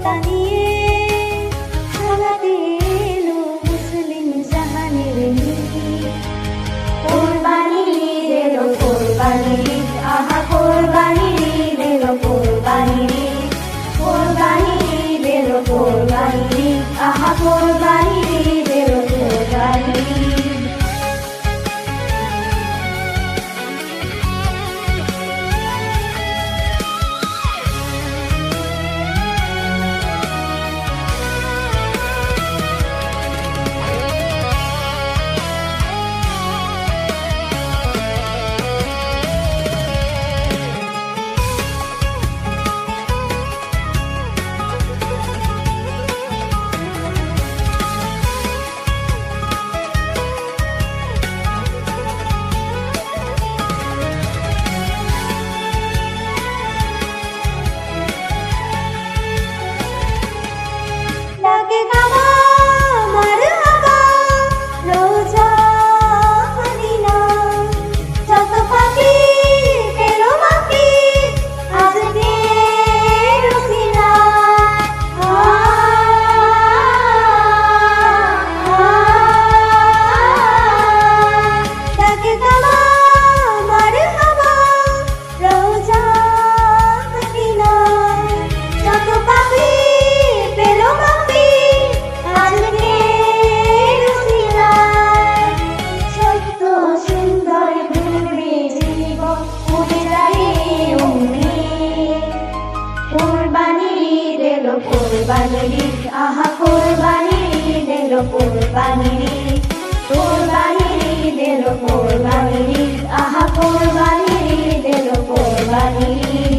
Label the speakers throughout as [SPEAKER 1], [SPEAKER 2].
[SPEAKER 1] তা নিয়ে সালাতে এলো মুসলিম জাহানের ঈদ। কোরবানির ঈদ এলো, কোরবানির ঈদ, আহা কোরবানির ঈদ এলো, কোরবানির ঈদ, কোরবানির ঈদ এলো, কোরবানির ঈদ, আহা কোরবানির ঈদ এলো, কোরবানির ঈদ। ডাকে কাবা মারহাবা রোজা মদিনা, যত পাপী পেল মাফি আজকে রসিনা। ডাকে কাবা মারহাবা রোজা মদিনা, যত পাপী পেল মাফি আজকে রসিনা। সত্য সুন্দর ঘুরবে জীবন উঠে যায় অমনি। কোরবানির ঈদ এলো, কোরবানির ঈদ, আহা কোরবানির ঈদ এলো, কোরবানির ঈদ, কোরবানির ঈদ এলো, কোরবানির ঈদ, আহা কোরবানির ঈদ এলো, কোরবানির ঈদ।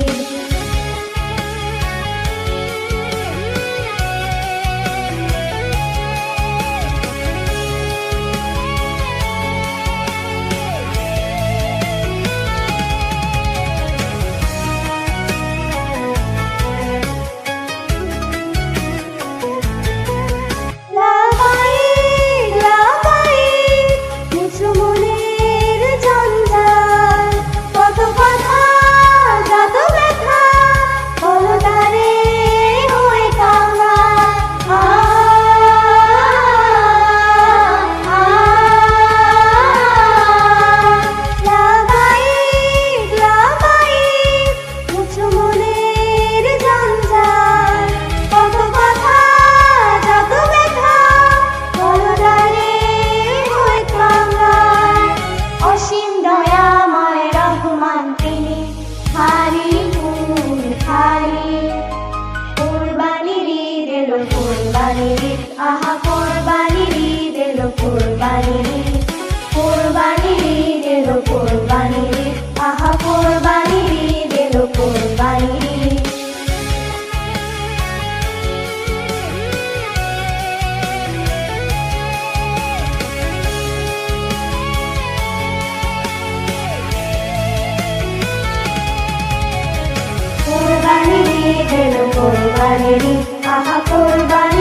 [SPEAKER 1] লাবাইক লাবাইক মুছো মনের জঞ্জাল, কত কথা যত ব্যথা বলো তারে হয়ে কাঙ্গাল। লাবাইক লাবাইক মুছো মনের জঞ্জাল, কত কথা যত ব্যথা বলো তারে হয়ে কাঙ্গাল। অসীম দয়াময় রহমান তিনি, খালি ফুল খালি। কোরবানির ঈদ এলো, কোরবানির ঈদ, আহা কোরবানির ঈদ এলো, কোরবানির ঈদ, কোরবানির ঈদ এলো, কোরবানির ঈদ, আহা কোরবানির ঈদ এলো, কোরবানির ঈদ। কোরবানির ঈদ এলো, কোরবানির ঈদ, আহা কোরবানির